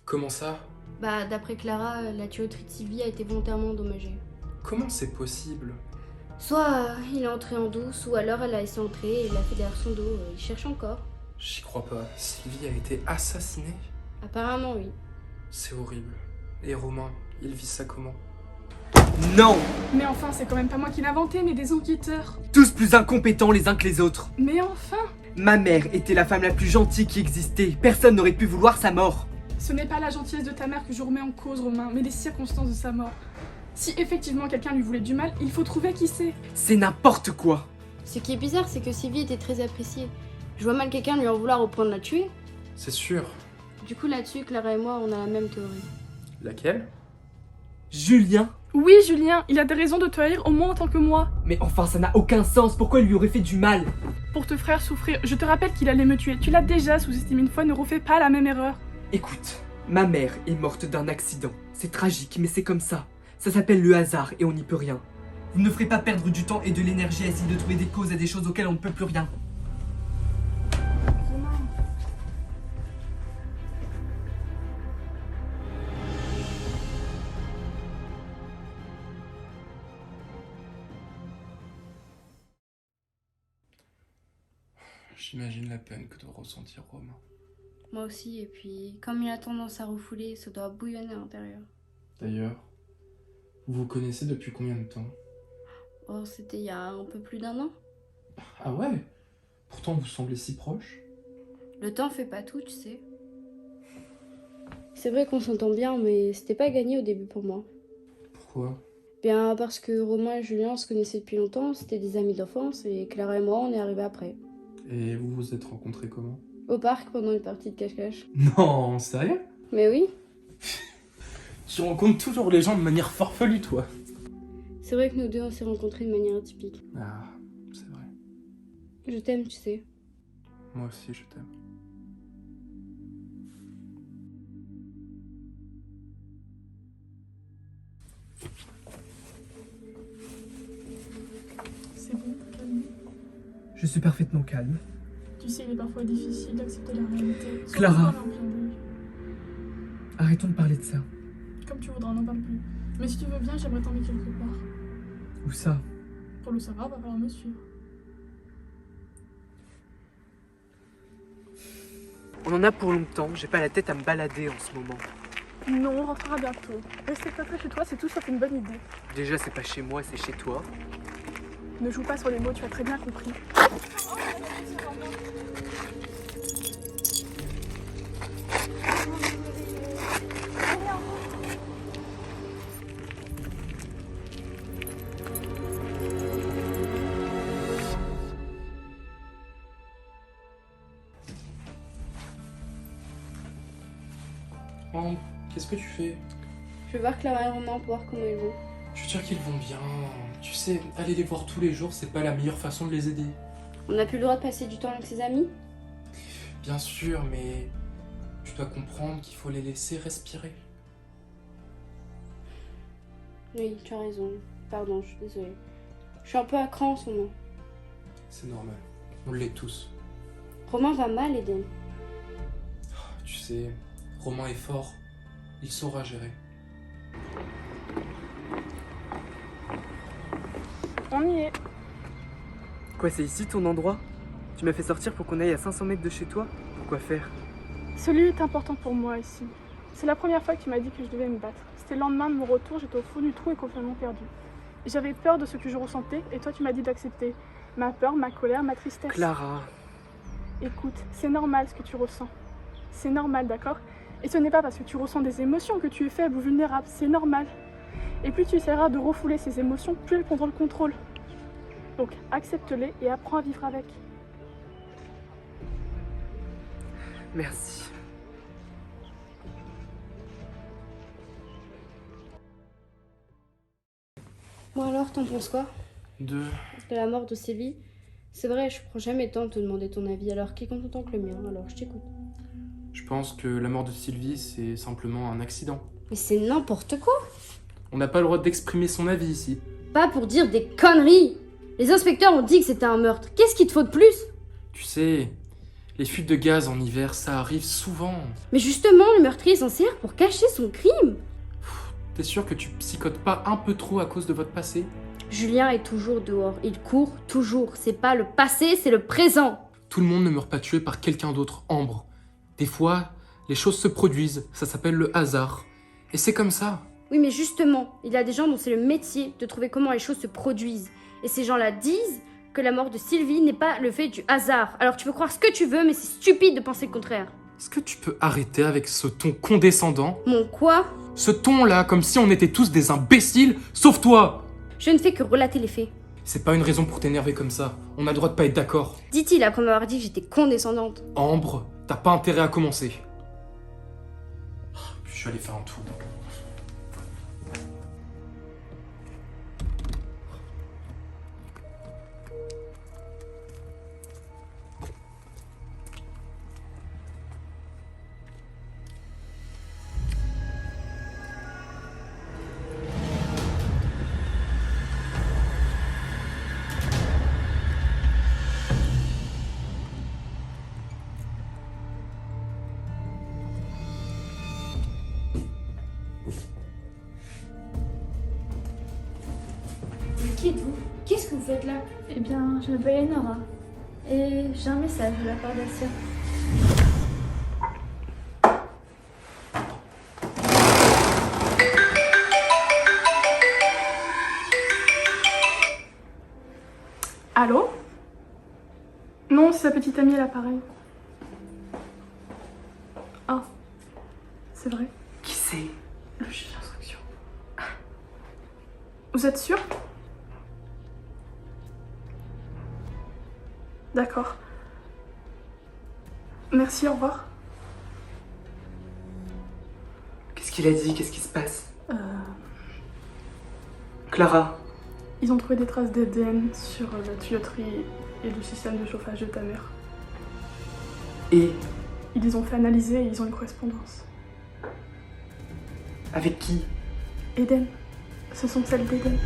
Comment ça? Bah, d'après Clara, la tuyauterie de Sylvie a été volontairement endommagée. Comment c'est possible? Soit il est entré en douce, ou alors elle a laissé entrer et il a fait derrière son dos. Il cherche encore. J'y crois pas. Sylvie a été assassinée? Apparemment, oui. C'est horrible. Et Romain, il vit ça comment? Non! Mais enfin, c'est quand même pas moi qui l'ai inventé, mais des enquêteurs. Tous plus incompétents les uns que les autres. Mais enfin, Ma mère était la femme la plus gentille qui existait. Personne n'aurait pu vouloir sa mort. ce n'est pas la gentillesse de ta mère que je remets en cause, Romain, mais les circonstances de sa mort. Si effectivement quelqu'un lui voulait du mal, il faut trouver qui c'est. C'est n'importe quoi. Ce qui est bizarre, c'est que Sylvie était très appréciée. Je vois mal quelqu'un lui en vouloir au point de la tuer. C'est sûr. Du coup, là-dessus, Clara et moi, on a la même théorie. Laquelle? Julien? Oui, Julien, il a des raisons de te haïr au moins autant que moi. Mais enfin, ça n'a aucun sens. Pourquoi il lui aurait fait du mal? Pour te faire souffrir, je te rappelle qu'il allait me tuer. Tu l'as déjà sous-estimé une fois, ne refais pas la même erreur. Écoute, ma mère est morte d'un accident. C'est tragique, mais c'est comme ça. Ça s'appelle le hasard et on n'y peut rien. Vous ne ferez pas perdre du temps et de l'énergie à essayer de trouver des causes à des choses auxquelles on ne peut plus rien. J'imagine la peine que doit ressentir Romain. Moi aussi, et puis, comme il a tendance à refouler, ça doit bouillonner à l'intérieur. D'ailleurs, vous vous connaissez depuis combien de temps? Oh, c'était il y a un peu plus d'1 an. Ah ouais? Pourtant vous semblez si proches. Le temps fait pas tout, tu sais. C'est vrai qu'on s'entend bien, mais c'était pas gagné au début pour moi. Pourquoi? Bien parce que Romain et Julien se connaissaient depuis longtemps, c'était des amis d'enfance, et Clara et moi, on est arrivés après. Et vous vous êtes rencontrés comment? Au parc, pendant une partie de cache-cache. Non, sérieux? Mais oui, Tu rencontres toujours les gens de manière farfelue, toi. c'est vrai que nous deux, on s'est rencontrés de manière atypique. Ah, c'est vrai. Je t'aime, tu sais. Moi aussi, je t'aime. C'est bon, calme. Je suis parfaitement calme. Tu sais, il est parfois difficile d'accepter la réalité. Surtout Clara. quand on est en plein deuil. Arrêtons de parler de ça. Comme tu voudras, n'en parle plus. Mais si tu veux bien, j'aimerais t'emmener quelque part. Où ça? Pour le savoir, va falloir me suivre. On en a pour longtemps. J'ai pas la tête à me balader en ce moment. Non, on rentrera bientôt. Rester coincé chez toi, c'est tout sauf une bonne idée. Déjà, c'est pas chez moi, c'est chez toi. Ne joue pas sur les mots, tu as très bien compris. Oh, qu'est-ce que tu fais? Je vais voir Clara et Romain pour voir comment ils vont. Je suis sûr qu'ils vont bien. Tu sais, aller les voir tous les jours, c'est pas la meilleure façon de les aider. On n'a plus le droit de passer du temps avec ses amis? Bien sûr, mais tu dois comprendre qu'il faut les laisser respirer. Oui, tu as raison. Pardon, je suis désolée. Je suis un peu à cran en ce moment. C'est normal. On l'est tous. Romain va mal, Eden. Tu sais, Romain est fort. Il saura gérer. On y est. Quoi, c'est ici ton endroit? Tu m'as fait sortir pour qu'on aille à 500 mètres de chez toi? Pourquoi faire? Ce lieu est important pour moi ici. C'est la première fois que tu m'as dit que je devais me battre. C'était le lendemain de mon retour, j'étais au fond du trou et complètement perdue. J'avais peur de ce que je ressentais et toi tu m'as dit d'accepter ma peur, ma colère, ma tristesse. Clara. Écoute, c'est normal ce que tu ressens. C'est normal, d'accord? Et ce n'est pas parce que tu ressens des émotions que tu es faible ou vulnérable, c'est normal. Et plus tu essaieras de refouler ces émotions, plus elles prendront le contrôle. Donc accepte-les et apprends à vivre avec. Merci. Bon alors, t'en penses quoi? De... De la mort de Sylvie? C'est vrai, je prends jamais le temps de te demander ton avis, alors qui compte autant que le mien, alors je t'écoute. Je pense que la mort de Sylvie, c'est simplement un accident. Mais c'est n'importe quoi! On n'a pas le droit d'exprimer son avis ici. Pas pour dire des conneries! Les inspecteurs ont dit que c'était un meurtre. Qu'est-ce qu'il te faut de plus? Tu sais, Les fuites de gaz en hiver, ça arrive souvent. Mais justement, le meurtrier s'en sert pour cacher son crime. T'es sûr que tu psychotes pas un peu trop à cause de votre passé? Julien est toujours dehors, il court toujours. C'est pas le passé, c'est le présent. Tout le monde ne meurt pas tué par quelqu'un d'autre, Ambre. Des fois, les choses se produisent, ça s'appelle le hasard. Et c'est comme ça. Oui, mais justement, il y a des gens dont c'est le métier de trouver comment les choses se produisent. Et ces gens-là disent que la mort de Sylvie n'est pas le fait du hasard. Alors tu peux croire ce que tu veux, mais c'est stupide de penser le contraire. Est-ce que tu peux arrêter avec ce ton condescendant? Mon quoi? Ce ton-là, comme si on était tous des imbéciles, sauf toi! Je ne fais que relater les faits. C'est pas une raison pour t'énerver comme ça. On a le droit de pas être d'accord. Dit-il après m'avoir dit que j'étais condescendante. Ambre, t'as pas intérêt à commencer. Je suis allé faire un tour. Mais qui êtes-vous? Qu'est-ce que vous faites là? Eh bien, je m'appelle Enora. Et j'ai un message de la part d'Asia. Allô? Non, c'est sa petite amie à l'appareil. Ah, c'est vrai. Qui c'est? Le juge d'instruction. Vous êtes sûr? D'accord. Merci, au revoir. Qu'est-ce qu'il a dit? Qu'est-ce qui se passe? Clara, Ils ont trouvé des traces d'ADN sur la tuyauterie et le système de chauffage de ta mère. et Ils les ont fait analyser et ils ont une correspondance. avec qui? Eden. Ce sont celles d'Eden.